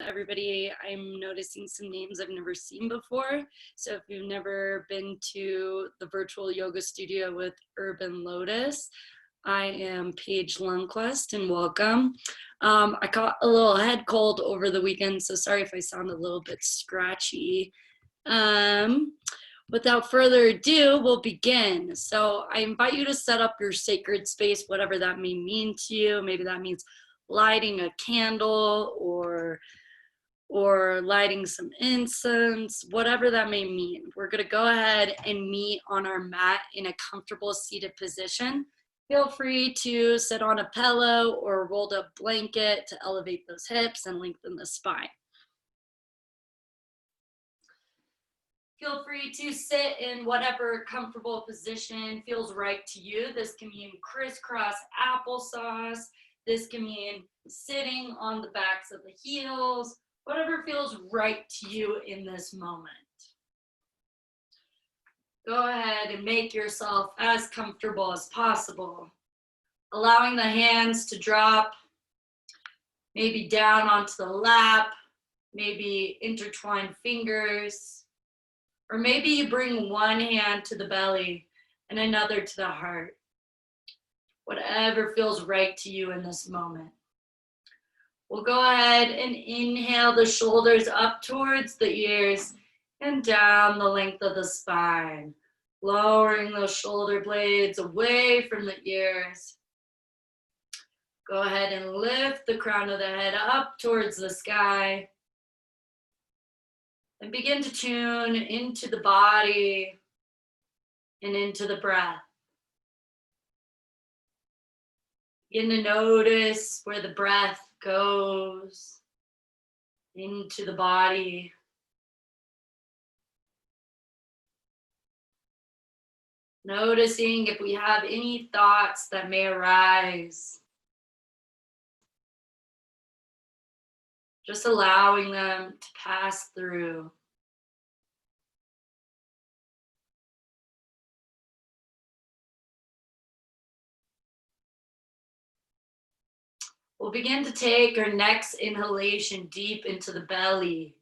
Everybody, I'm noticing some names I've never seen before. So if you've never been to the virtual yoga studio with Urban Lotus, I am Paige Lundquist and welcome. I caught a little head cold over the weekend, so sorry if I sound a little bit scratchy. Without further ado, we'll begin. So I invite you to set up your sacred space, whatever that may mean to you. Maybe that means lighting a candle or lighting some incense, whatever that may mean. We're gonna go ahead and meet on our mat in a comfortable seated position. Feel free to sit on a pillow or a rolled up blanket to elevate those hips and lengthen the spine. Feel free to sit in whatever comfortable position feels right to you. This can mean crisscross applesauce. This can mean sitting on the backs of the heels, whatever feels right to you in this moment. Go ahead and make yourself as comfortable as possible, allowing the hands to drop, maybe down onto the lap, maybe intertwine fingers, or maybe you bring one hand to the belly and another to the heart. Whatever feels right to you in this moment. We'll go ahead and inhale the shoulders up towards the ears and down the length of the spine, lowering those shoulder blades away from the ears. Go ahead and lift the crown of the head up towards the sky and begin to tune into the body and into the breath. Begin to notice where the breath goes into the body. Noticing if we have any thoughts that may arise. Just allowing them to pass through. We'll begin to take our next inhalation deep into the belly,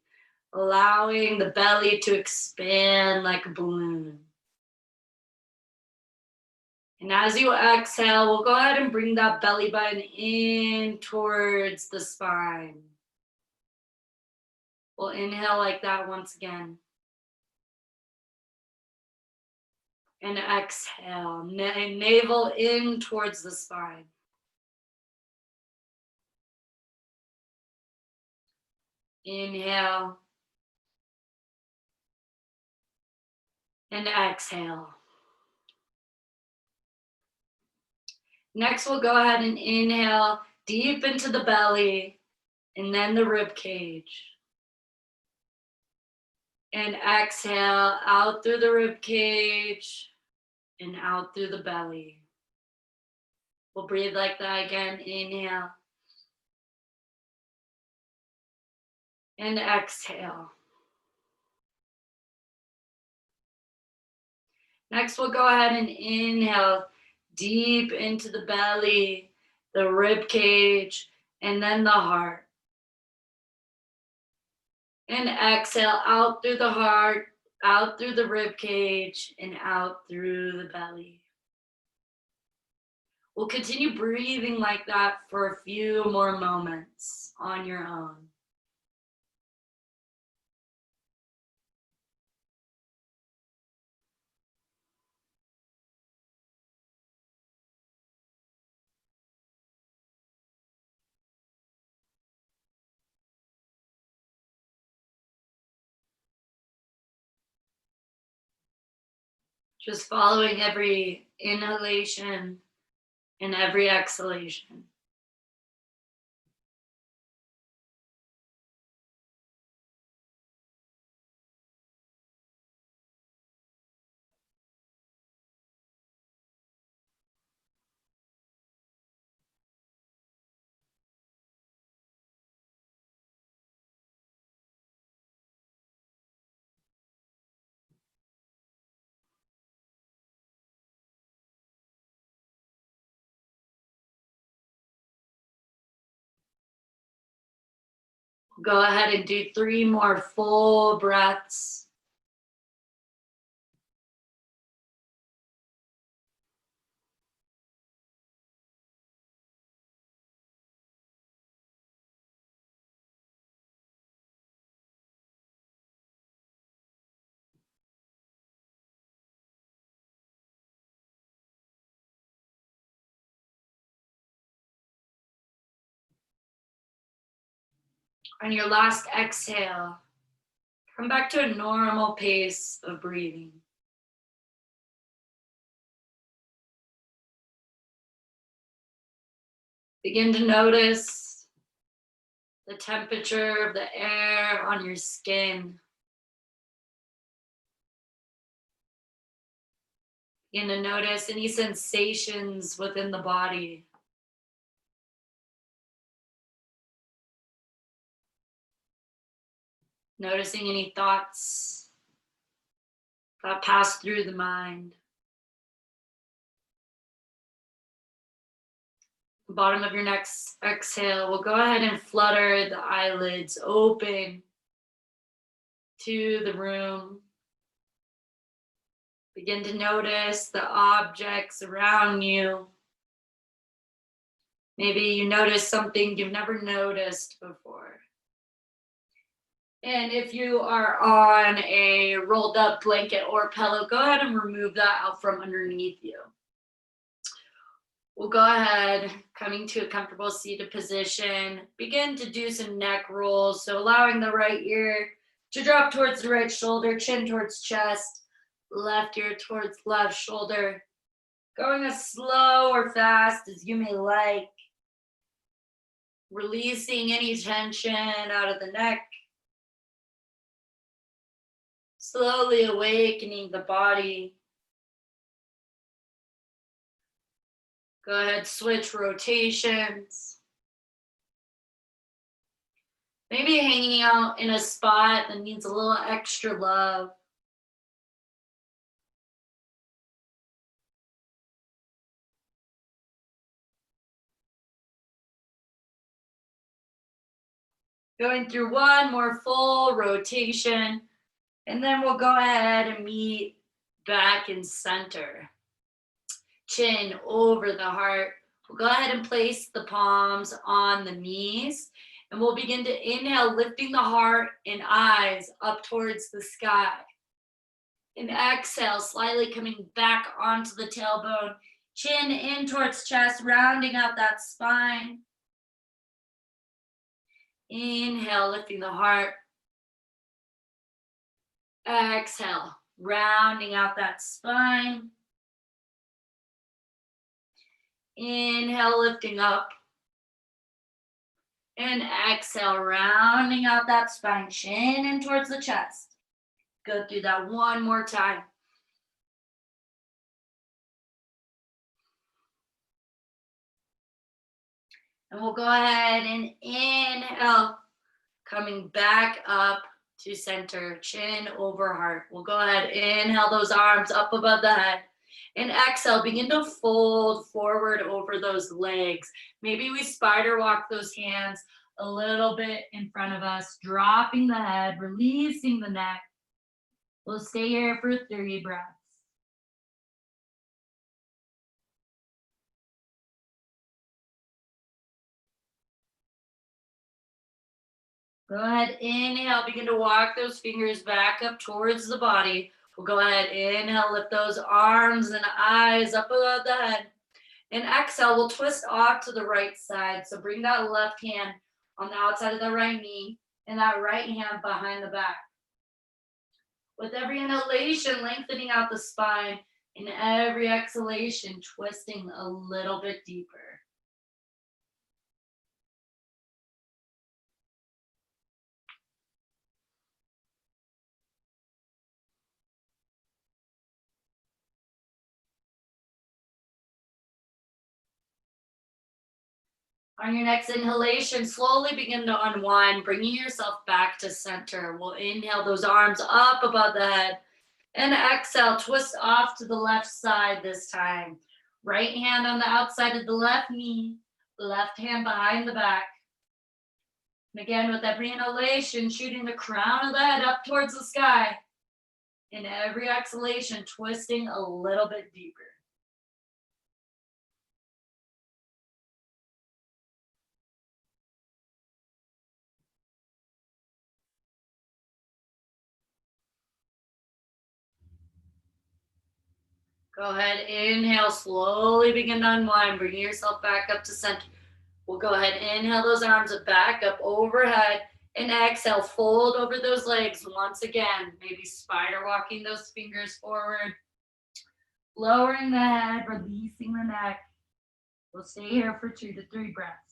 allowing the belly to expand like a balloon. And as you exhale, we'll go ahead and bring that belly button in towards the spine. We'll inhale like that once again. And exhale, navel in towards the spine. Inhale. And exhale. Next, we'll go ahead and inhale deep into the belly and then the rib cage. And exhale out through the rib cage and out through the belly. We'll breathe like that again. Inhale. And exhale. Next, we'll go ahead and inhale deep into the belly, the rib cage, and then the heart. And exhale out through the heart, out through the rib cage, and out through the belly. We'll continue breathing like that for a few more moments on your own. Just following every inhalation and every exhalation. Go ahead and do 3 more full breaths. On your last exhale, come back to a normal pace of breathing. Begin to notice the temperature of the air on your skin. Begin to notice any sensations within the body. Noticing any thoughts that pass through the mind. The bottom of your next exhale, we'll go ahead and flutter the eyelids open to the room. Begin to notice the objects around you. Maybe you notice something you've never noticed before. And if you are on a rolled up blanket or pillow, go ahead and remove that out from underneath you. We'll go ahead, coming to a comfortable seated position, begin to do some neck rolls. So allowing the right ear to drop towards the right shoulder, chin towards chest, left ear towards left shoulder. Going as slow or fast as you may like. Releasing any tension out of the neck. Slowly awakening the body. Go ahead, switch rotations. Maybe hanging out in a spot that needs a little extra love. Going through one more full rotation, and then we'll go ahead and meet back in center. Chin over the heart. We'll go ahead and place the palms on the knees, and we'll begin to inhale, lifting the heart and eyes up towards the sky. And exhale, slightly coming back onto the tailbone, chin in towards chest, rounding out that spine. Inhale, lifting the heart. Exhale, rounding out that spine. Inhale, lifting up. And exhale, rounding out that spine, chin in towards the chest. Go through that one more time. And we'll go ahead and inhale, coming back up to center, chin over heart. We'll go ahead, inhale those arms up above the head. And exhale, begin to fold forward over those legs. Maybe we spider walk those hands a little bit in front of us, dropping the head, releasing the neck. We'll stay here for 3 breaths. Go ahead, inhale, begin to walk those fingers back up towards the body. We'll go ahead, inhale, lift those arms and eyes up above the head. And exhale, we'll twist off to the right side. So bring that left hand on the outside of the right knee and that right hand behind the back. With every inhalation, lengthening out the spine, and every exhalation, twisting a little bit deeper. On your next inhalation, slowly begin to unwind, bringing yourself back to center. We'll inhale those arms up above the head. And exhale, twist off to the left side this time. Right hand on the outside of the left knee, left hand behind the back. And again, with every inhalation, shooting the crown of the head up towards the sky. And every exhalation, twisting a little bit deeper. Go ahead, inhale, slowly begin to unwind, bringing yourself back up to center. We'll go ahead, inhale those arms back up overhead, and exhale, fold over those legs once again, maybe spider walking those fingers forward, lowering the head, releasing the neck. We'll stay here for 2 to 3 breaths.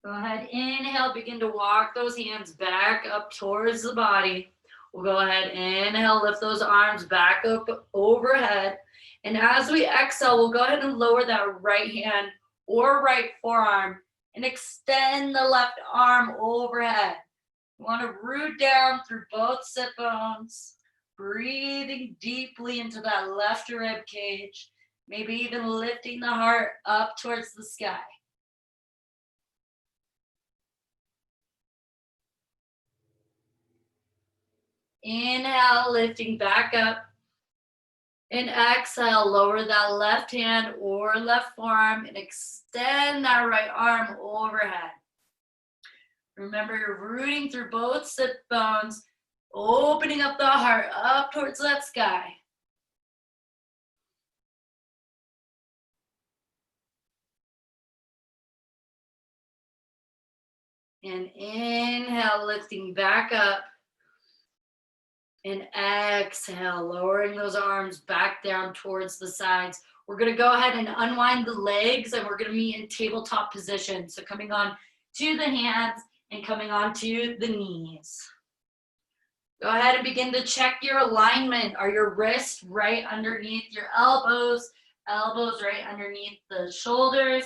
Go ahead, inhale, begin to walk those hands back up towards the body. We'll go ahead, inhale, lift those arms back up overhead. And as we exhale, we'll go ahead and lower that right hand or right forearm and extend the left arm overhead. You want to root down through both sit bones, breathing deeply into that left rib cage, maybe even lifting the heart up towards the sky. Inhale, lifting back up. And exhale, lower that left hand or left forearm and extend that right arm overhead. Remember, you're rooting through both sit bones, opening up the heart up towards that sky. And inhale, lifting back up. And exhale, lowering those arms back down towards the sides. We're going to go ahead and unwind the legs, and we're going to meet in tabletop position. So coming on to the hands and coming on to the knees. Go ahead and begin to check your alignment. Are your wrists right underneath your elbows? Elbows right underneath the shoulders.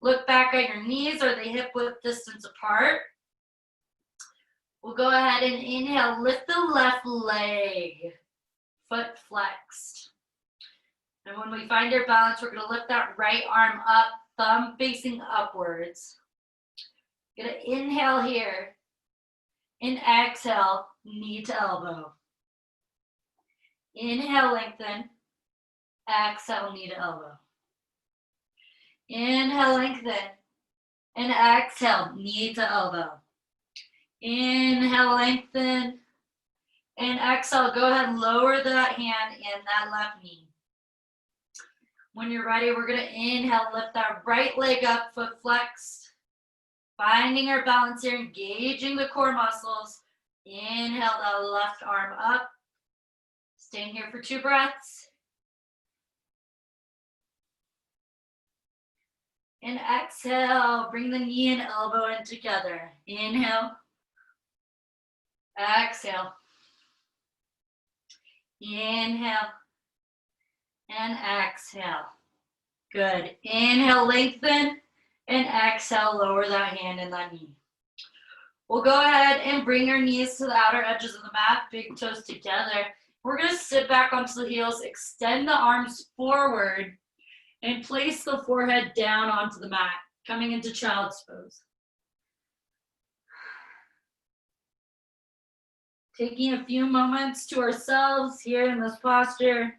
Look back at your knees. Are they hip width distance apart? We'll go ahead and inhale, lift the left leg, foot flexed. And when we find our balance, we're gonna lift that right arm up, thumb facing upwards. Gonna inhale here, and exhale, knee to elbow. Inhale, lengthen, exhale, knee to elbow. Inhale, lengthen, and exhale, knee to elbow. Inhale, lengthen, and exhale, go ahead and lower that hand and that left knee. When you're ready, we're gonna inhale, lift that right leg up, foot flexed. Finding our balance here, engaging the core muscles. Inhale that left arm up. Staying here for 2 breaths. And exhale, bring the knee and elbow in together. Inhale. Exhale. Inhale. And exhale. Good. Inhale, lengthen. And exhale, lower that hand and that knee. We'll go ahead and bring our knees to the outer edges of the mat, big toes together. We're going to sit back onto the heels, extend the arms forward, and place the forehead down onto the mat, coming into child's pose. Taking a few moments to ourselves here in this posture.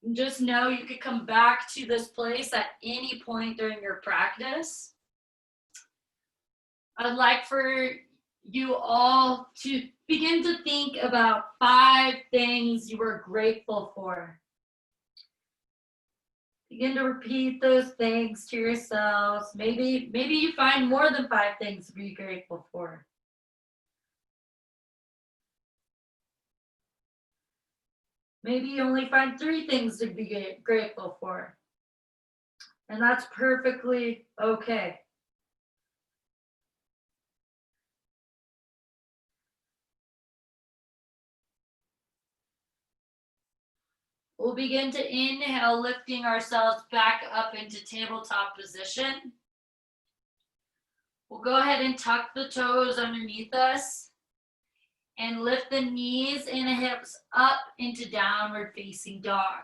And just know you could come back to this place at any point during your practice. I'd like for you all to begin to think about 5 things you are grateful for. Begin to repeat those things to yourselves. Maybe you find more than 5 things to be grateful for. Maybe you only find 3 things to be grateful for. And that's perfectly okay. We'll begin to inhale, lifting ourselves back up into tabletop position. We'll go ahead and tuck the toes underneath us and lift the knees and the hips up into downward facing dog.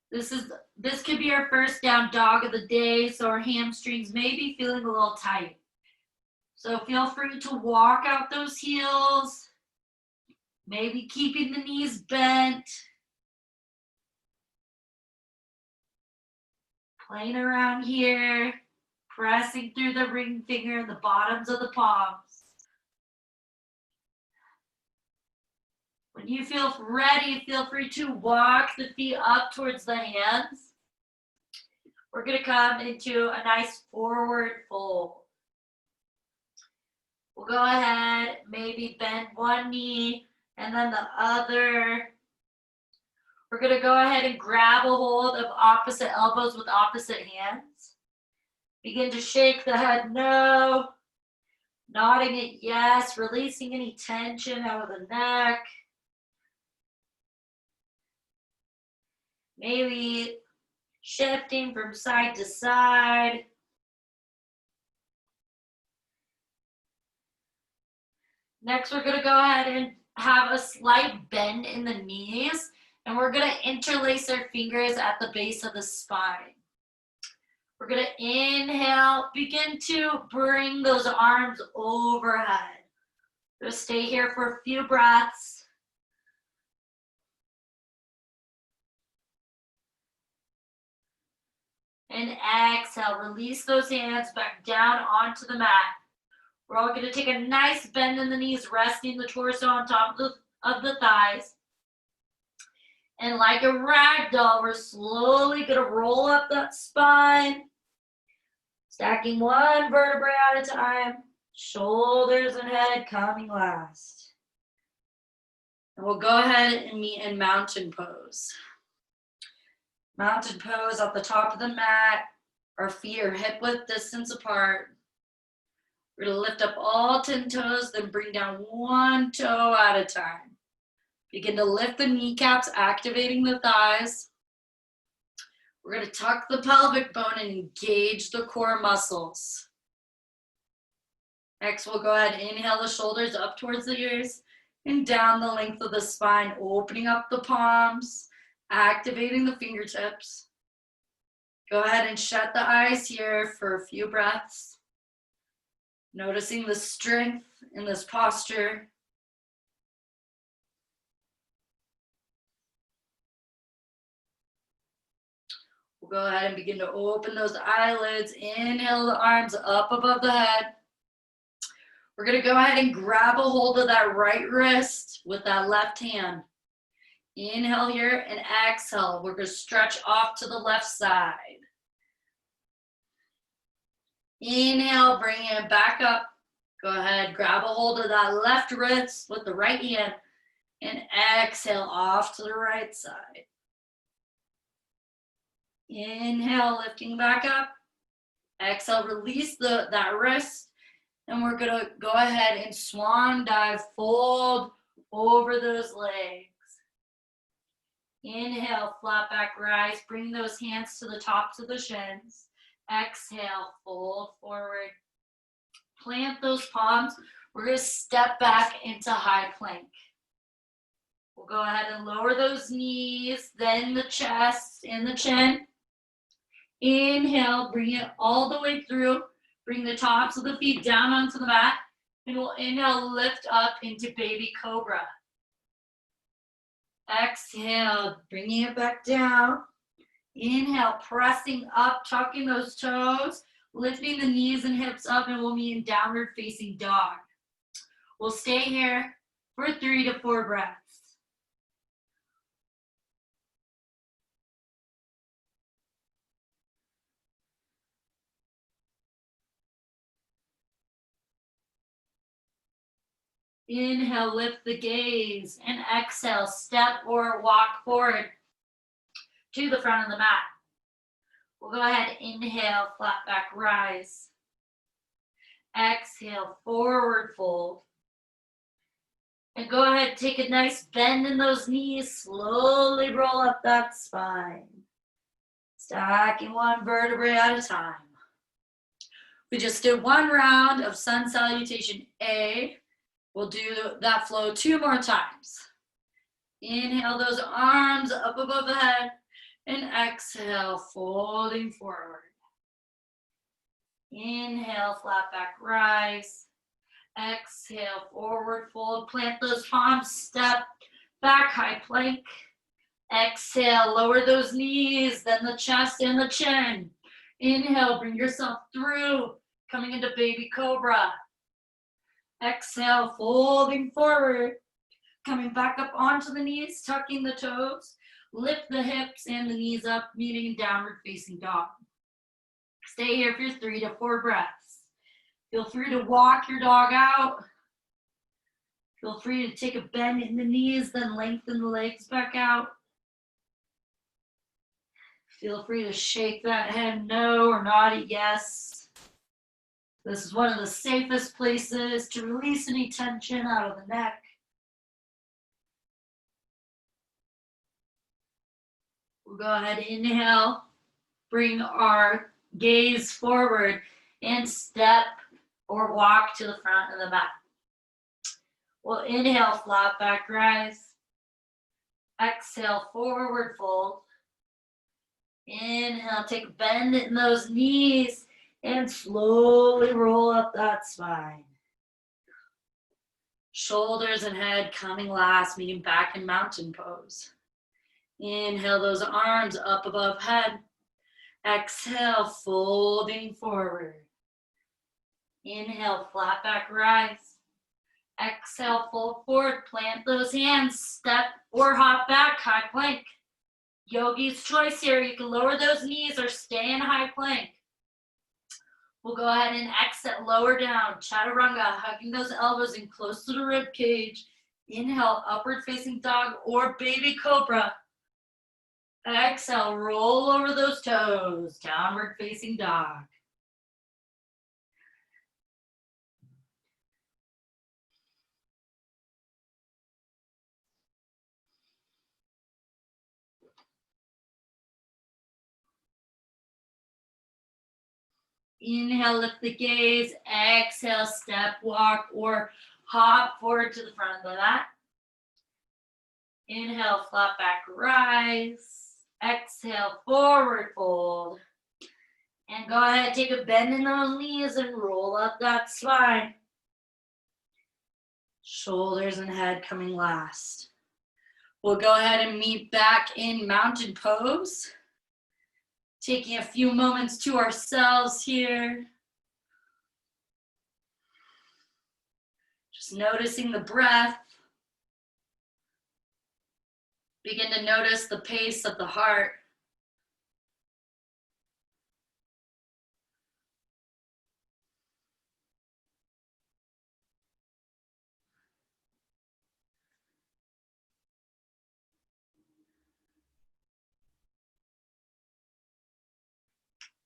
This could be our first down dog of the day, so our hamstrings may be feeling a little tight. So feel free to walk out those heels, maybe keeping the knees bent. Playing around here, pressing through the ring finger and the bottoms of the palms. When you feel ready, feel free to walk the feet up towards the hands. We're going to come into a nice forward fold. We'll go ahead, maybe bend one knee and then the other. We're going to go ahead and grab a hold of opposite elbows with opposite hands. Begin to shake the head no, nodding it yes, releasing any tension out of the neck. Maybe shifting from side to side. Next, we're going to go ahead and have a slight bend in the knees, and we're going to interlace our fingers at the base of the spine. We're going to inhale, begin to bring those arms overhead. Just stay here for a few breaths. And exhale, release those hands back down onto the mat. We're all going to take a nice bend in the knees, resting the torso on top of the thighs. And like a rag doll, we're slowly going to roll up that spine, stacking one vertebrae at a time, shoulders and head coming last. And we'll go ahead and meet in mountain pose. Mountain pose at the top of the mat. Our feet are hip width distance apart. We're going to lift up all 10 toes, then bring down one toe at a time. Begin to lift the kneecaps, activating the thighs. We're going to tuck the pelvic bone and engage the core muscles. Next, we'll go ahead and inhale the shoulders up towards the ears and down the length of the spine, opening up the palms, activating the fingertips. Go ahead and shut the eyes here for a few breaths. Noticing the strength in this posture. We'll go ahead and begin to open those eyelids. Inhale the arms up above the head. We're going to go ahead and grab a hold of that right wrist with that left hand. Inhale here and exhale. We're going to stretch off to the left side. Inhale, bring it back up. Go ahead, grab a hold of that left wrist with the right hand and exhale off to the right side. Inhale, lifting back up. Exhale, release that wrist. And we're going to go ahead and swan dive, fold over those legs. Inhale, flat back rise. Bring those hands to the tops of the shins. Exhale, fold forward. Plant those palms. We're going to step back into high plank. We'll go ahead and lower those knees, then the chest and the chin. Inhale, bring it all the way through. Bring the tops of the feet down onto the mat. And we'll inhale, lift up into baby cobra. Exhale, bringing it back down. Inhale, pressing up, tucking those toes, lifting the knees and hips up, and we'll meet in downward facing dog. We'll stay here for 3 to 4 breaths. Inhale, lift the gaze, and exhale, step or walk forward to the front of the mat. We'll go ahead, inhale, flat back rise. Exhale, forward fold. And go ahead, take a nice bend in those knees, slowly roll up that spine. Stacking one vertebrae at a time. We just did one round of sun salutation A. We'll do that flow 2 more times. Inhale those arms up above the head and exhale, folding forward. Inhale, flat back, rise. Exhale, forward fold, plant those palms, step back, high plank. Exhale, lower those knees, then the chest and the chin. Inhale, bring yourself through, coming into baby cobra. Exhale, folding forward, coming back up onto the knees, tucking the toes. Lift the hips and the knees up, meeting in downward facing dog. Stay here for 3 to 4 breaths. Feel free to walk your dog out. Feel free to take a bend in the knees, then lengthen the legs back out. Feel free to shake that head no or nod it yes. This is one of the safest places to release any tension out of the neck. We'll go ahead, inhale, bring our gaze forward and step or walk to the front of the mat. We'll inhale, flat back rise. Exhale, forward fold. Inhale, take a bend in those knees and slowly roll up that spine. Shoulders and head coming last, meeting back in mountain pose. Inhale those arms up above head. Exhale, folding forward. Inhale, flat back rise. Exhale, fold forward, plant those hands, step or hop back, high plank. Yogi's choice here, you can lower those knees or stay in high plank. We'll go ahead and exit, lower down, chaturanga, hugging those elbows in close to the rib cage. Inhale, upward facing dog or baby cobra. Exhale, roll over those toes, downward facing dog. Inhale, lift the gaze. Exhale, step, walk, or hop forward to the front of the mat. Inhale, flat back, rise. Exhale, forward fold. And go ahead, take a bend in those knees and roll up that spine. Shoulders and head coming last. We'll go ahead and meet back in mountain pose. Taking a few moments to ourselves here. Just noticing the breath. Begin to notice the pace of the heart.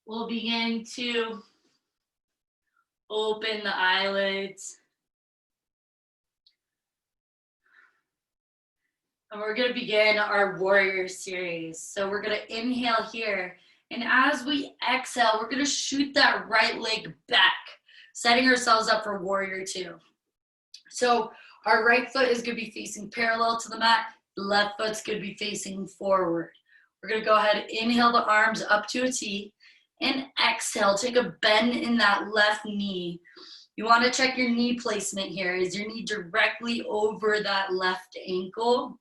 We'll begin to open the eyelids. And we're going to begin our warrior series. So we're going to inhale here. And as we exhale, we're going to shoot that right leg back, setting ourselves up for warrior 2. So our right foot is going to be facing parallel to the mat. The left foot's going to be facing forward. We're going to go ahead and inhale the arms up to a T. And exhale, take a bend in that left knee. You want to check your knee placement here. Is your knee directly over that left ankle?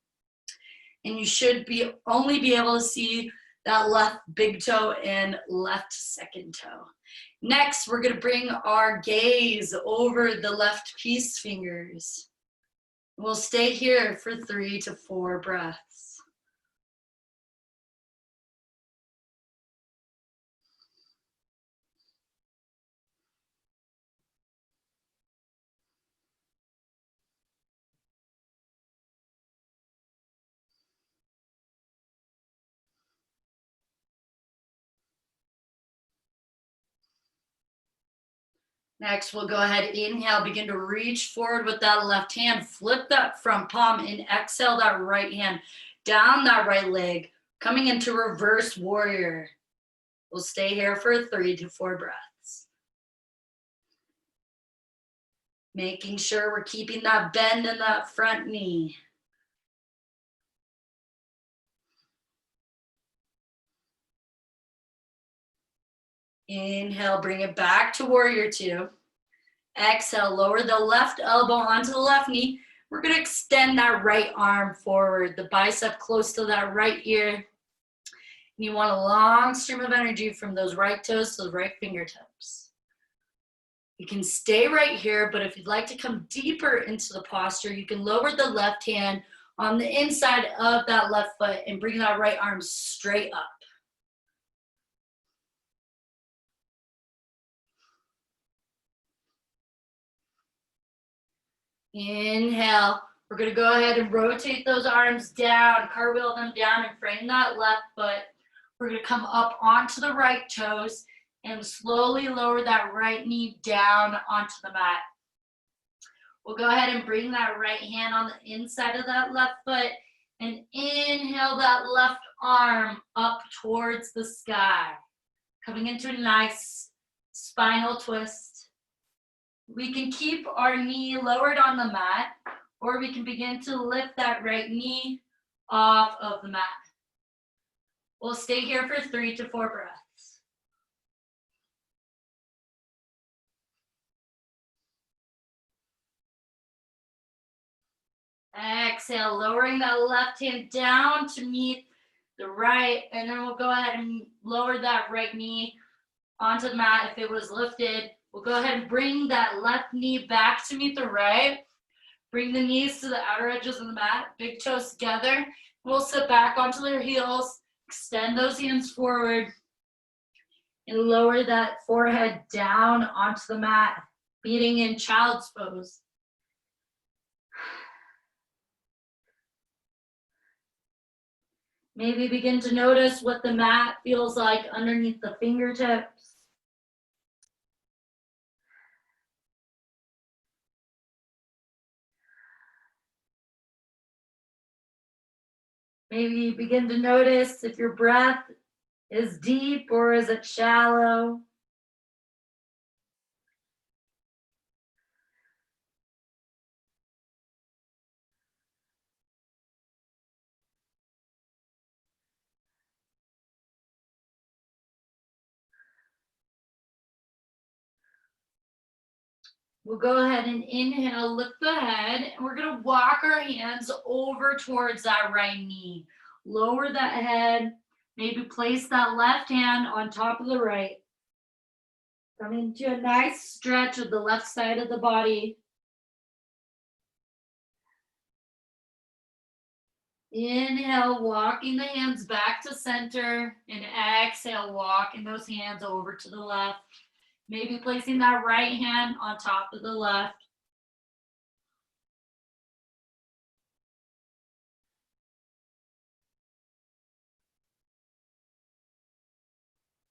And you should only be able to see that left big toe and left second toe. Next, we're going to bring our gaze over the left peace fingers. We'll stay here for 3 to 4 breaths. Next, we'll go ahead, inhale, begin to reach forward with that left hand, flip that front palm and exhale that right hand down that right leg, coming into reverse warrior. We'll stay here for 3 to 4 breaths. Making sure we're keeping that bend in that front knee. Inhale, bring it back to warrior two. Exhale, lower the left elbow onto the left knee. We're gonna extend that right arm forward, the bicep close to that right ear. You want a long stream of energy from those right toes to the right fingertips. You can stay right here, but if you'd like to come deeper into the posture, you can lower the left hand on the inside of that left foot and bring that right arm straight up. Inhale. We're going to go ahead and rotate those arms down, cartwheel them down and frame that left foot. We're going to come up onto the right toes and slowly lower that right knee down onto the mat. We'll go ahead and bring that right hand on the inside of that left foot and inhale that left arm up towards the sky, coming into a nice spinal twist. We can keep our knee lowered on the mat, or we can begin to lift that right knee off of the mat. We'll stay here for 3 to 4 breaths. Exhale, lowering that left hand down to meet the right, and then we'll go ahead and lower that right knee onto the mat. If it was lifted, we'll go ahead and bring that left knee back to meet the right. Bring the knees to the outer edges of the mat, big toes together. We'll sit back onto their heels, extend those hands forward, and lower that forehead down onto the mat, being in child's pose. Maybe begin to notice what the mat feels like underneath the fingertips. Maybe begin to notice if your breath is deep or is it shallow. We'll go ahead and inhale, lift the head, and we're gonna walk our hands over towards that right knee. Lower that head, maybe place that left hand on top of the right. Come into a nice stretch of the left side of the body. Inhale, walking the hands back to center, and exhale, walking those hands over to the left. Maybe placing that right hand on top of the left.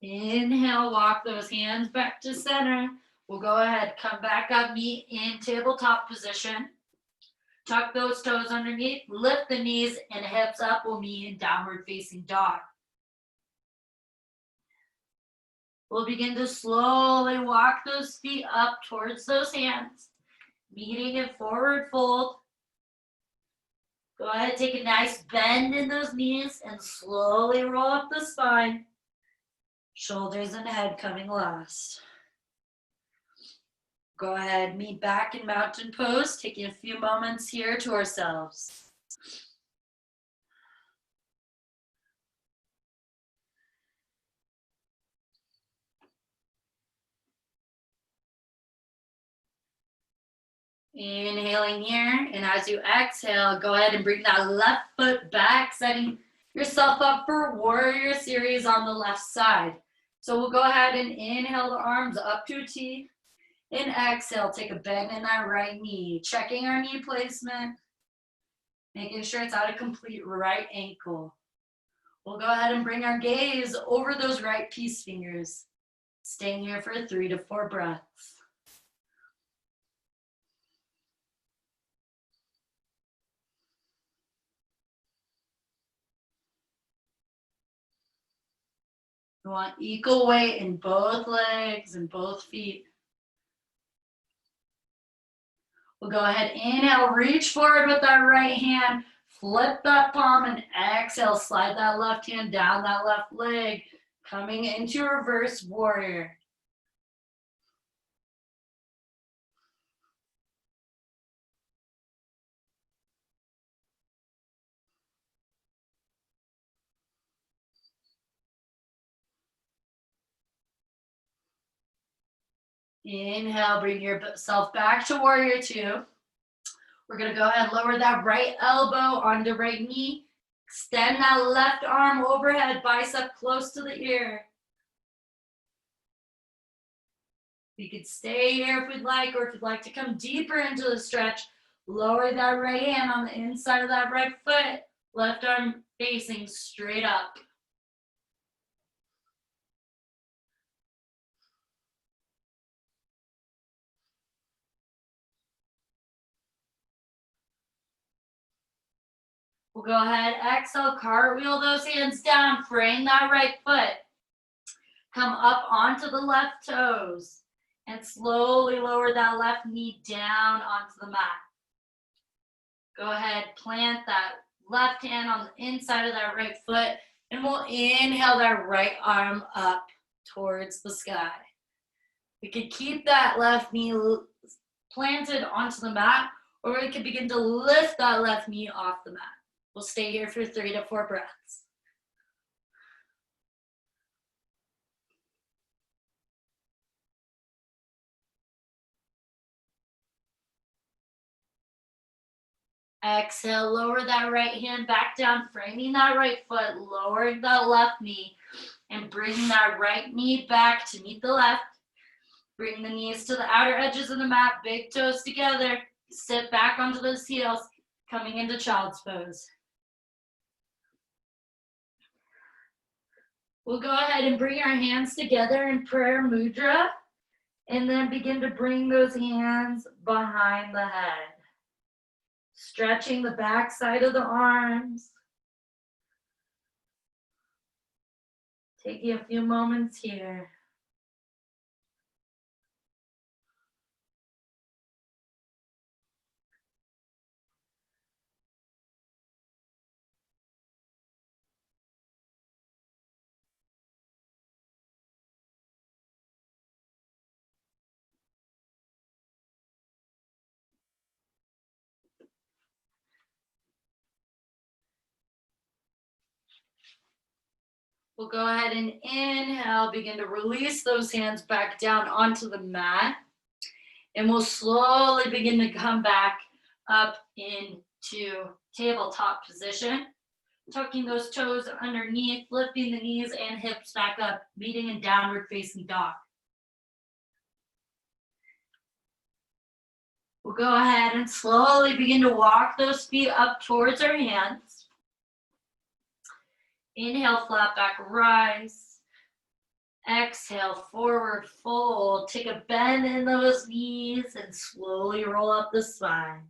Inhale, walk those hands back to center. We'll go ahead, come back up, meet in tabletop position. Tuck those toes underneath, lift the knees and hips up. We'll meet in downward facing dog. We'll begin to slowly walk those feet up towards those hands, meeting in forward fold. Go ahead, take a nice bend in those knees and slowly roll up the spine. Shoulders and head coming last. Go ahead, meet back in mountain pose, taking a few moments here to ourselves. Inhaling here, and as you exhale, go ahead and bring that left foot back, setting yourself up for warrior series on the left side. So we'll go ahead and inhale the arms up to a T. And exhale, take a bend in that right knee, checking our knee placement, making sure it's at a complete right ankle. We'll go ahead and bring our gaze over those right peace fingers, staying here for 3 to 4 breaths. You want equal weight in both legs and both feet. We'll go ahead, inhale, reach forward with that right hand, flip that palm, and exhale, slide that left hand down that left leg, coming into reverse warrior. Inhale, bring yourself back to warrior two. We're gonna go ahead, lower that right elbow onto right knee. Extend that left arm overhead, bicep close to the ear. We could stay here if we'd like, or if you'd like to come deeper into the stretch, lower that right hand on the inside of that right foot, left arm facing straight up. We'll go ahead, exhale, cartwheel those hands down, frame that right foot. Come up onto the left toes and slowly lower that left knee down onto the mat. Go ahead, plant that left hand on the inside of that right foot, and we'll inhale that right arm up towards the sky. We could keep that left knee planted onto the mat, or we could begin to lift that left knee off the mat. We'll stay here for 3 to 4 breaths. Exhale, lower that right hand back down, framing that right foot, lowering that left knee, and bring that right knee back to meet the left. Bring the knees to the outer edges of the mat, big toes together. Sit back onto those heels, coming into child's pose. We'll go ahead and bring our hands together in prayer mudra, and then begin to bring those hands behind the head. Stretching the back side of the arms. Taking a few moments here. We'll go ahead and inhale, begin to release those hands back down onto the mat. And we'll slowly begin to come back up into tabletop position. Tucking those toes underneath, lifting the knees and hips back up, meeting in downward facing dog. We'll go ahead and slowly begin to walk those feet up towards our hands. Inhale, flat back, rise. Exhale, forward fold. Take a bend in those knees and slowly roll up the spine.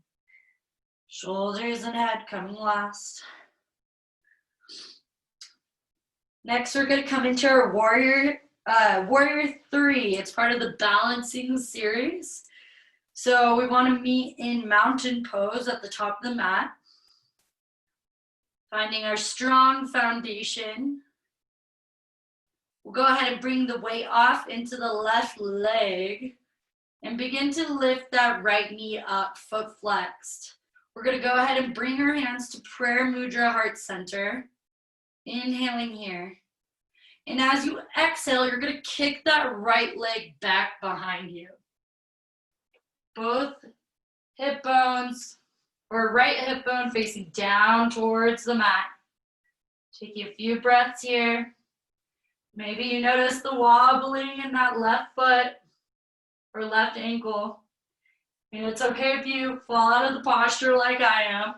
Shoulders and head coming last. Next, we're going to come into our warrior 3. It's part of the balancing series. So we want to meet in mountain pose at the top of the mat. Finding our strong foundation. We'll go ahead and bring the weight off into the left leg and begin to lift that right knee up, foot flexed. We're going to go ahead and bring our hands to prayer mudra, heart center. Inhaling here. And as you exhale, you're going to kick that right leg back behind you. Both hip bones, or right hip bone facing down towards the mat. Taking a few breaths here. Maybe you notice the wobbling in that left foot or left ankle. And it's okay if you fall out of the posture like I am.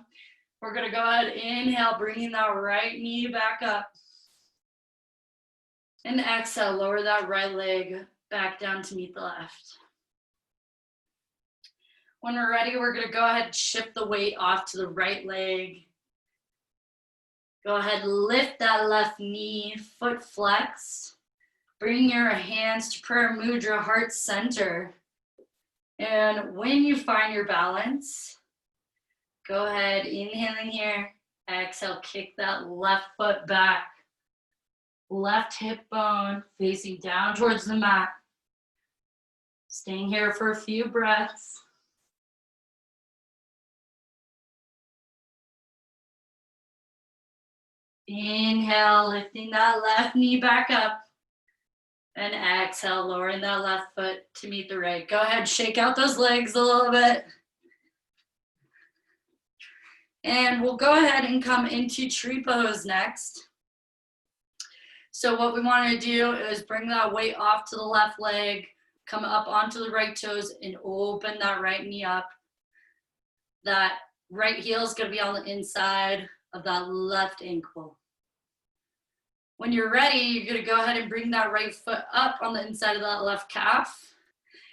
We're going to go ahead, inhale, bringing that right knee back up. And exhale, lower that right leg back down to meet the left. When we're ready, we're going to go ahead and shift the weight off to the right leg. Go ahead, lift that left knee, foot flexed. Bring your hands to prayer mudra, heart center. And when you find your balance, go ahead, inhale in here, exhale, kick that left foot back, left hip bone facing down towards the mat. Staying here for a few breaths. Inhale, lifting that left knee back up. And exhale, lowering that left foot to meet the right. Go ahead, shake out those legs a little bit. And we'll go ahead and come into tree pose next. So what we want to do is bring that weight off to the left leg, come up onto the right toes and open that right knee up. That right heel is going to be on the inside of that left ankle. When you're ready, you're going to go ahead and bring that right foot up on the inside of that left calf.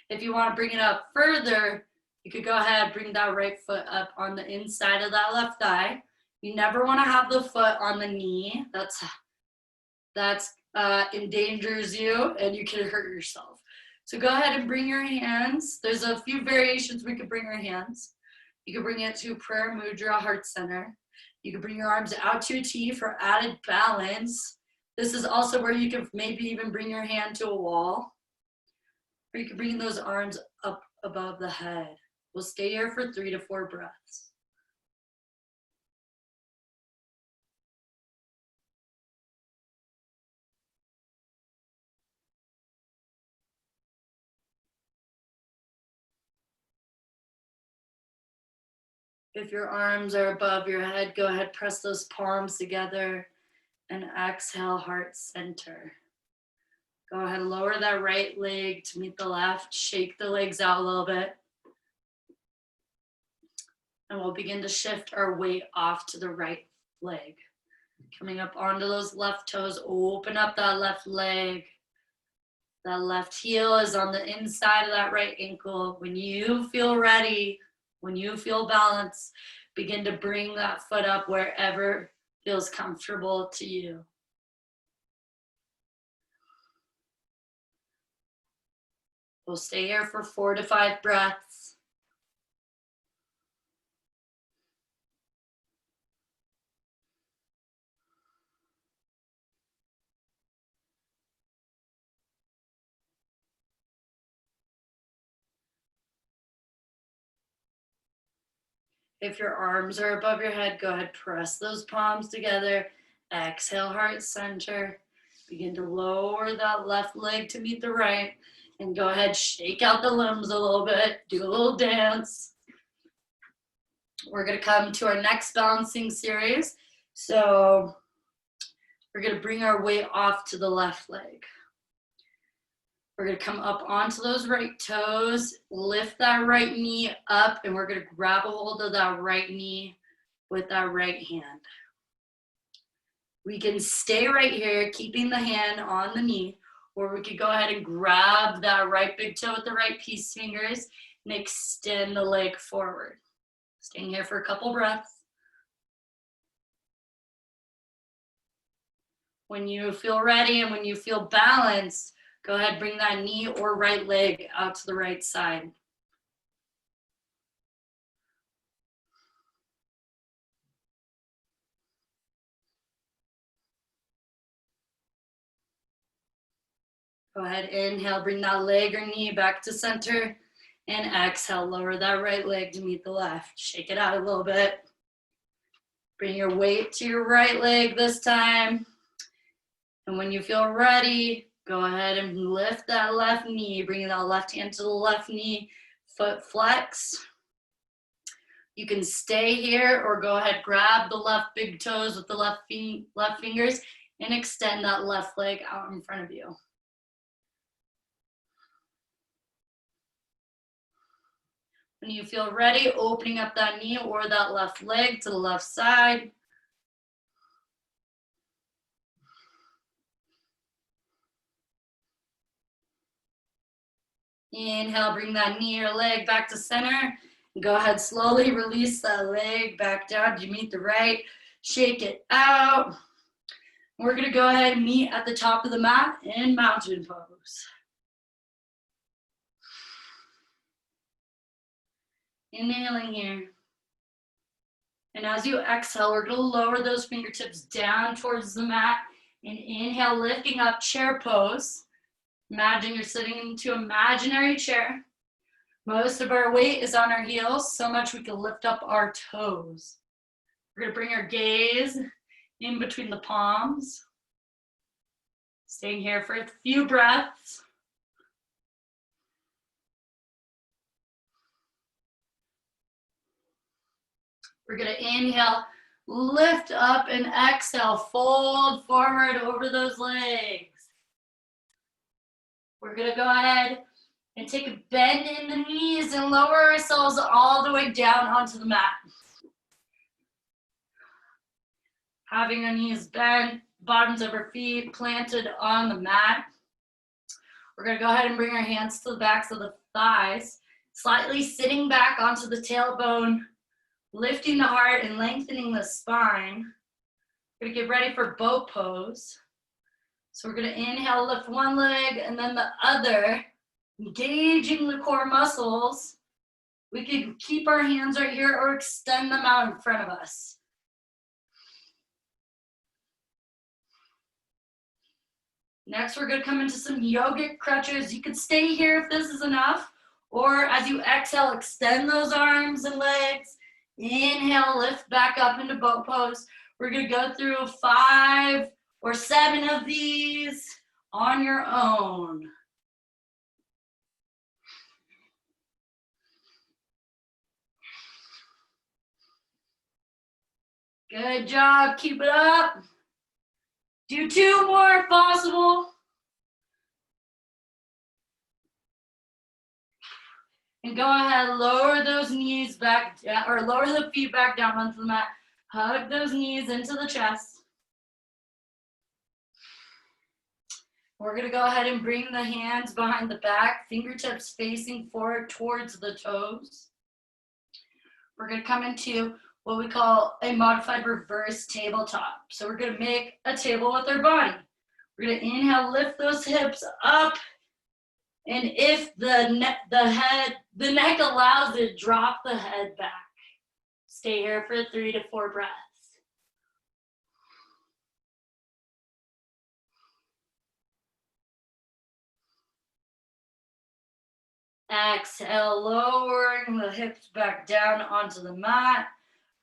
If you want to bring it up further, you could go ahead and bring that right foot up on the inside of that left thigh. You never want to have the foot on the knee. That endangers you and you can hurt yourself. So go ahead and bring your hands. There's a few variations we could bring our hands. You could bring it to prayer mudra, heart center. You could bring your arms out to a T for added balance. This is also where you can maybe even bring your hand to a wall. Or you can bring those arms up above the head. We'll stay here for 3 to 4 breaths. If your arms are above your head, go ahead, press those palms together and exhale, heart center. Go ahead, lower that right leg to meet the left. Shake the legs out a little bit. And we'll begin to shift our weight off to the right leg. Coming up onto those left toes, open up that left leg. That left heel is on the inside of that right ankle. When you feel ready, when you feel balanced, begin to bring that foot up wherever feels comfortable to you. We'll stay here for 4 to 5 breaths. If your arms are above your head, go ahead, press those palms together. Exhale, heart center. Begin to lower that left leg to meet the right. And go ahead, shake out the limbs a little bit. Do a little dance. We're going to come to our next balancing series. So we're going to bring our weight off to the left leg. We're going to come up onto those right toes, lift that right knee up, and we're going to grab a hold of that right knee with that right hand. We can stay right here, keeping the hand on the knee, or we could go ahead and grab that right big toe with the right peace fingers and extend the leg forward. Staying here for a couple breaths. When you feel ready and when you feel balanced, go ahead, bring that knee or right leg out to the right side. Go ahead, inhale, bring that leg or knee back to center. And exhale, lower that right leg to meet the left. Shake it out a little bit. Bring your weight to your right leg this time. And when you feel ready, go ahead and lift that left knee, bringing that left hand to the left knee, foot flex. You can stay here or go ahead, grab the left big toes with the left fingers and extend that left leg out in front of you. When you feel ready, opening up that knee or that left leg to the left side. Inhale, bring that knee or leg back to center. Go ahead, slowly release that leg back down to meet the right. Shake it out. We're gonna go ahead and meet at the top of the mat in mountain pose. Inhaling here. And as you exhale, we're going to lower those fingertips down towards the mat. And inhale, lifting up, chair pose. Imagine you're sitting into an imaginary chair. Most of our weight is on our heels, so much we can lift up our toes. We're going to bring our gaze in between the palms. Staying here for a few breaths. We're going to inhale, lift up, and exhale, fold forward over those legs. We're going to go ahead and take a bend in the knees and lower ourselves all the way down onto the mat. Having our knees bent, bottoms of our feet planted on the mat. We're going to go ahead and bring our hands to the backs of the thighs, slightly sitting back onto the tailbone, lifting the heart and lengthening the spine. We're going to get ready for boat pose. So we're going to inhale, lift one leg and then the other, engaging the core muscles. We can keep our hands right here or extend them out in front of us. Next, we're going to come into some yogic crunches. You could stay here if this is enough, or as you exhale, extend those arms and legs. Inhale, lift back up into boat pose. We're going to go through 5 or 7 of these on your own. Good job, keep it up. Do 2 more if possible. And go ahead, lower those knees back down, or lower the feet back down onto the mat. Hug those knees into the chest. We're gonna go ahead and bring the hands behind the back, fingertips facing forward towards the toes. We're gonna come into what we call a modified reverse tabletop. So we're gonna make a table with our body. We're gonna inhale, lift those hips up. And if the neck allows it, drop the head back. Stay here for 3 to 4 breaths. Exhale, lowering the hips back down onto the mat.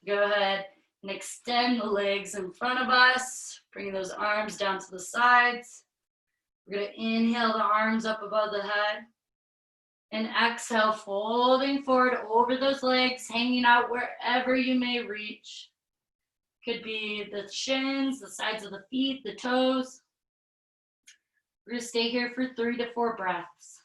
Go ahead and extend the legs in front of us. Bring those arms down to the sides. We're going to inhale the arms up above the head. And exhale, folding forward over those legs, hanging out wherever you may reach. Could be the shins, the sides of the feet, the toes. We're going to stay here for 3 to 4 breaths.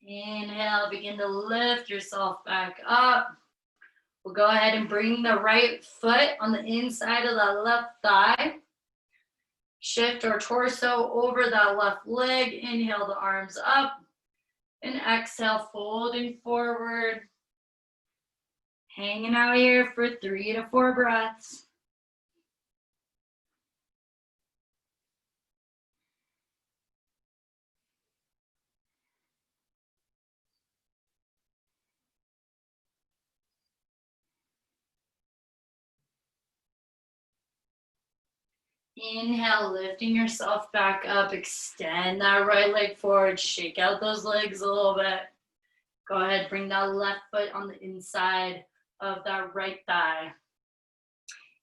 Inhale, begin to lift yourself back up. We'll go ahead and bring the right foot on the inside of the left thigh. Shift our torso over that left leg. Inhale the arms up. And exhale, folding forward. Hanging out here for 3 to 4 breaths. Inhale, lifting yourself back up. Extend that right leg forward. Shake out those legs a little bit. Go ahead, bring that left foot on the inside of that right thigh.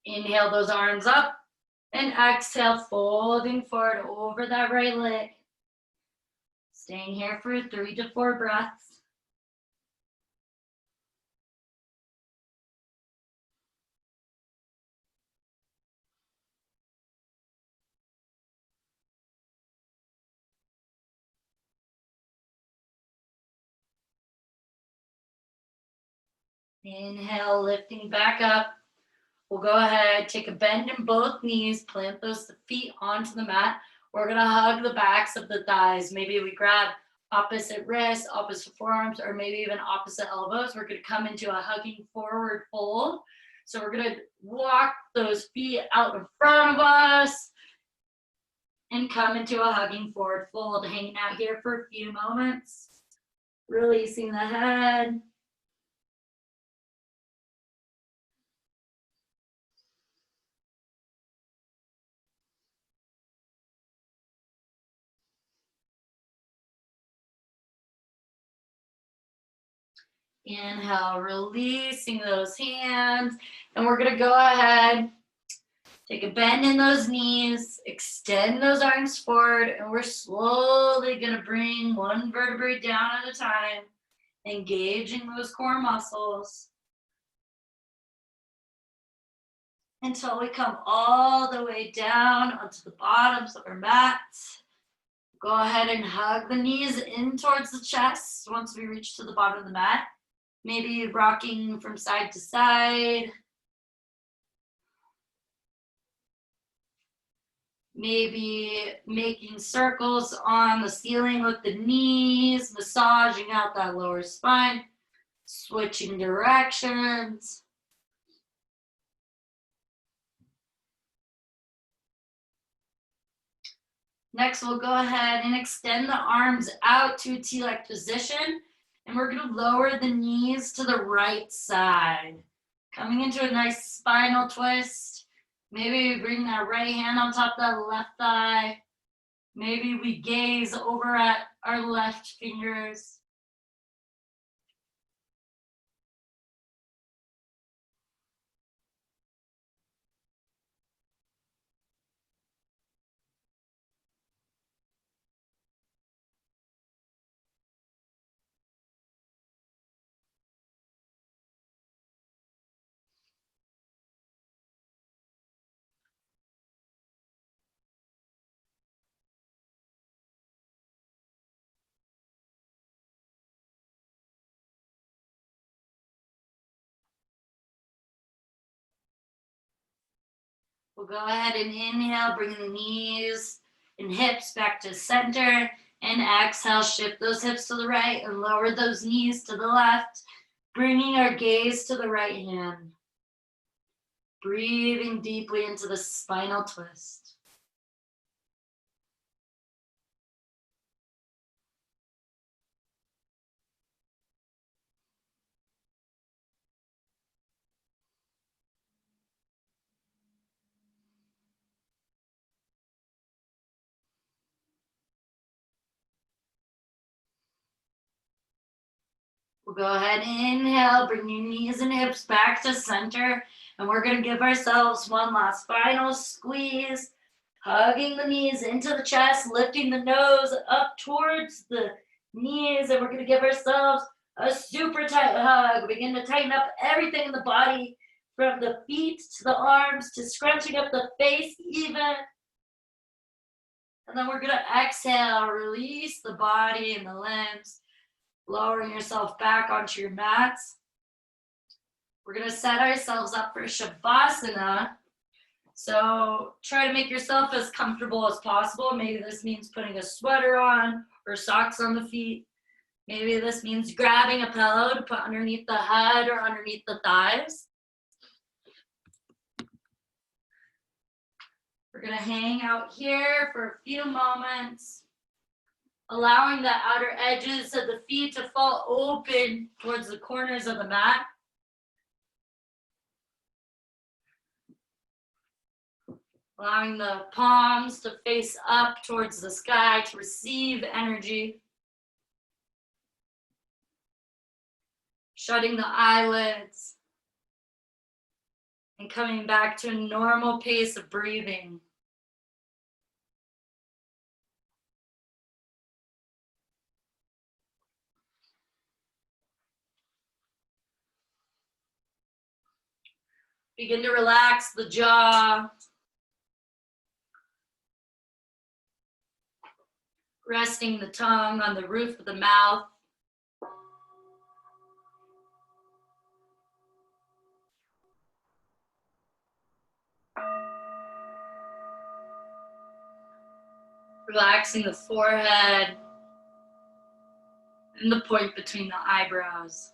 Inhale those arms up. And exhale, folding forward over that right leg. Staying here for 3 to 4 breaths. Inhale, lifting back up. We'll go ahead, take a bend in both knees, plant those feet onto the mat. We're gonna hug the backs of the thighs. Maybe we grab opposite wrists, opposite forearms, or maybe even opposite elbows. We're gonna come into a hugging forward fold. So we're gonna walk those feet out in front of us and come into a hugging forward fold, hanging out here for a few moments, releasing the head. Inhale, releasing those hands. And we're gonna go ahead, take a bend in those knees, extend those arms forward, and we're slowly gonna bring one vertebrae down at a time, engaging those core muscles until we come all the way down onto the bottoms of our mats. Go ahead and hug the knees in towards the chest once we reach to the bottom of the mat. Maybe rocking from side to side. Maybe making circles on the ceiling with the knees, massaging out that lower spine, switching directions. Next, we'll go ahead and extend the arms out to a T-like position, and we're gonna lower the knees to the right side. Coming into a nice spinal twist. Maybe we bring that right hand on top of that left thigh. Maybe we gaze over at our left fingers. We'll go ahead and inhale, bring the knees and hips back to center, and exhale, shift those hips to the right and lower those knees to the left, bringing our gaze to the right hand. Breathing deeply into the spinal twist. We'll go ahead and inhale, bring your knees and hips back to center, and we're gonna give ourselves one last final squeeze, hugging the knees into the chest, lifting the nose up towards the knees, and we're gonna give ourselves a super tight hug. Begin to tighten up everything in the body, from the feet to the arms to scrunching up the face even. And then we're gonna exhale, release the body and the limbs, lowering yourself back onto your mats. We're gonna set ourselves up for Shavasana. So try to make yourself as comfortable as possible. Maybe this means putting a sweater on or socks on the feet. Maybe this means grabbing a pillow to put underneath the head or underneath the thighs. We're gonna hang out here for a few moments, allowing the outer edges of the feet to fall open towards the corners of the mat. Allowing the palms to face up towards the sky to receive energy. Shutting the eyelids and coming back to a normal pace of breathing. Begin to relax the jaw. Resting the tongue on the roof of the mouth. Relaxing the forehead and the point between the eyebrows.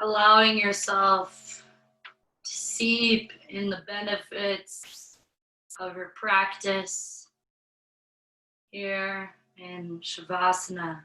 Allowing yourself to seep in the benefits of your practice here in Shavasana.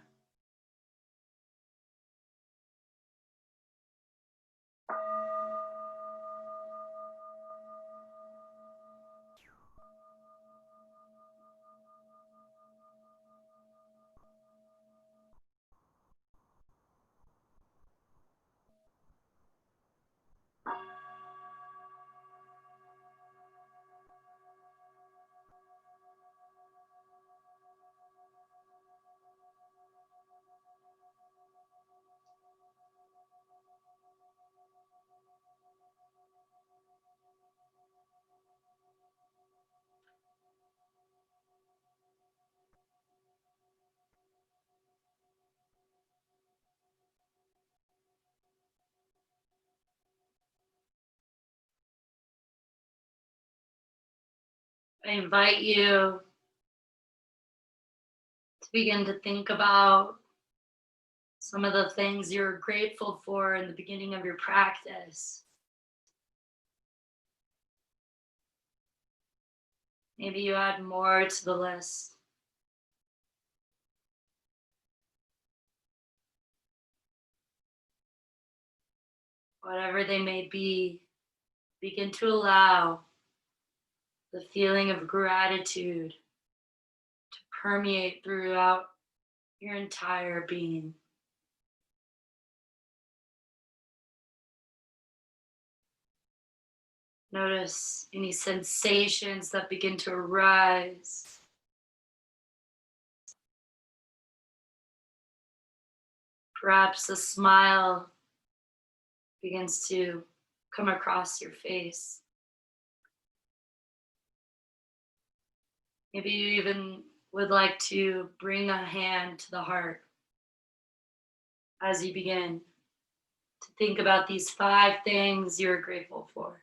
I invite you to begin to think about some of the things you're grateful for in the beginning of your practice. Maybe you add more to the list. Whatever they may be, begin to allow the feeling of gratitude to permeate throughout your entire being. Notice any sensations that begin to arise. Perhaps a smile begins to come across your face. Maybe you even would like to bring a hand to the heart as you begin to think about these 5 things you're grateful for.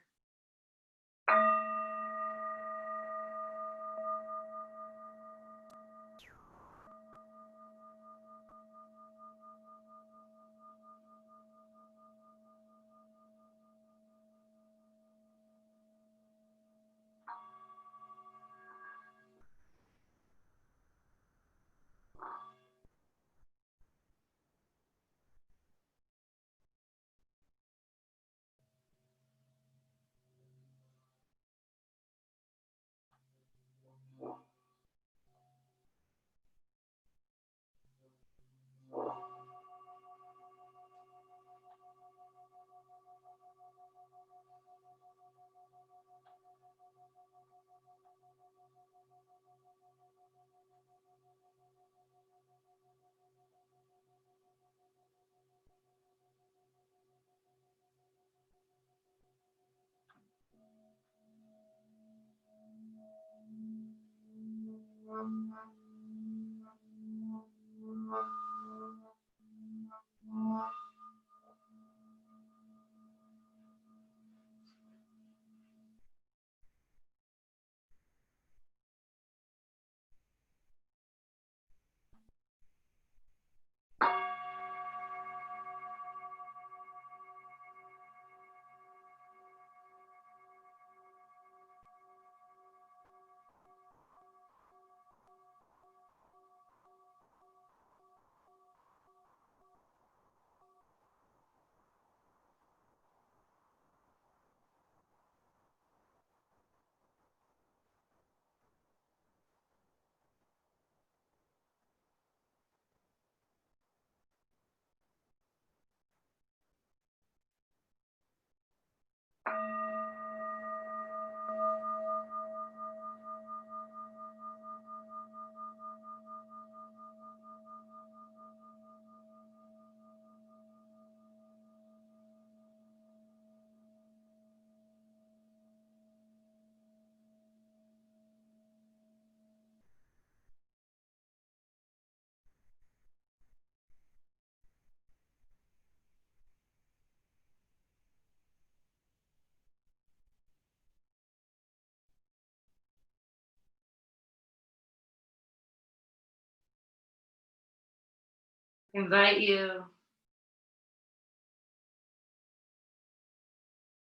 Invite you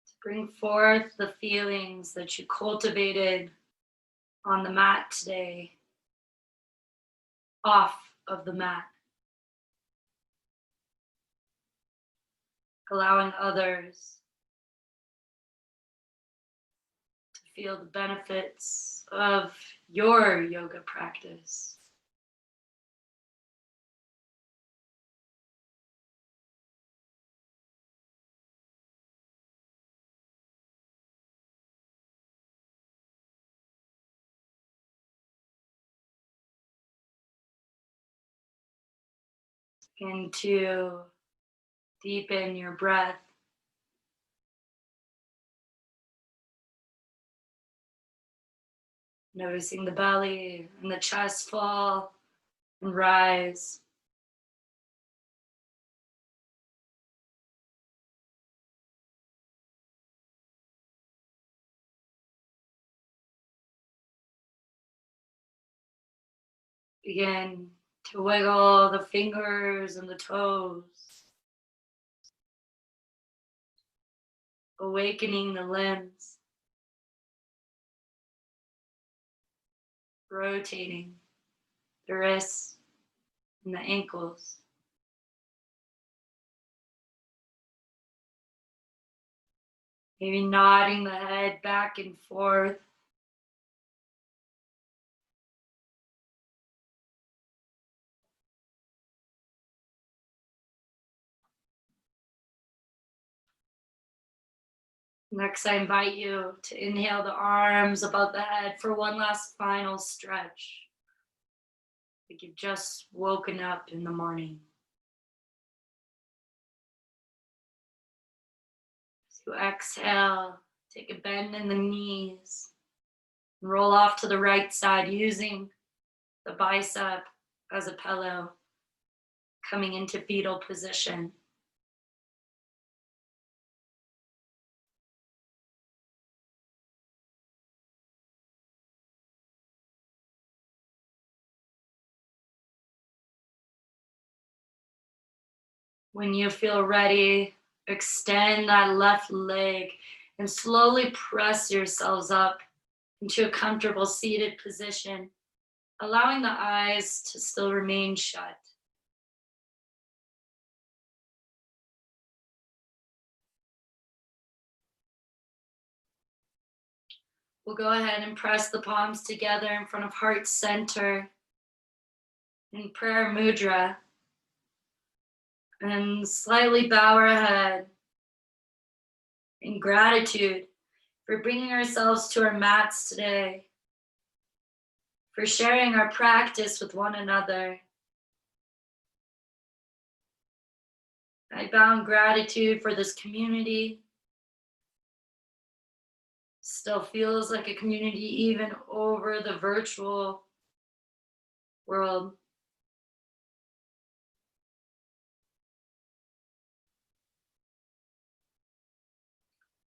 to bring forth the feelings that you cultivated on the mat today, off of the mat, allowing others to feel the benefits of your yoga practice. And to deepen your breath. Noticing the belly and the chest fall and rise. Begin to wiggle the fingers and the toes, awakening the limbs, rotating the wrists and the ankles. Maybe nodding the head back and forth. Next, I invite you to inhale the arms above the head for one last final stretch. Like you've just woken up in the morning. So exhale, take a bend in the knees, and roll off to the right side using the bicep as a pillow, coming into fetal position. When you feel ready, extend that left leg and slowly press yourselves up into a comfortable seated position, allowing the eyes to still remain shut. We'll go ahead and press the palms together in front of heart center in prayer mudra, and slightly bow our head in gratitude for bringing ourselves to our mats today, for sharing our practice with one another. I bow in gratitude for this community. Still feels like a community even over the virtual world.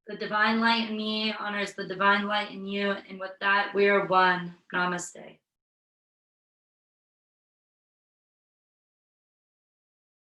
The divine light in me honors the divine light in you, and with that, we are one. Namaste.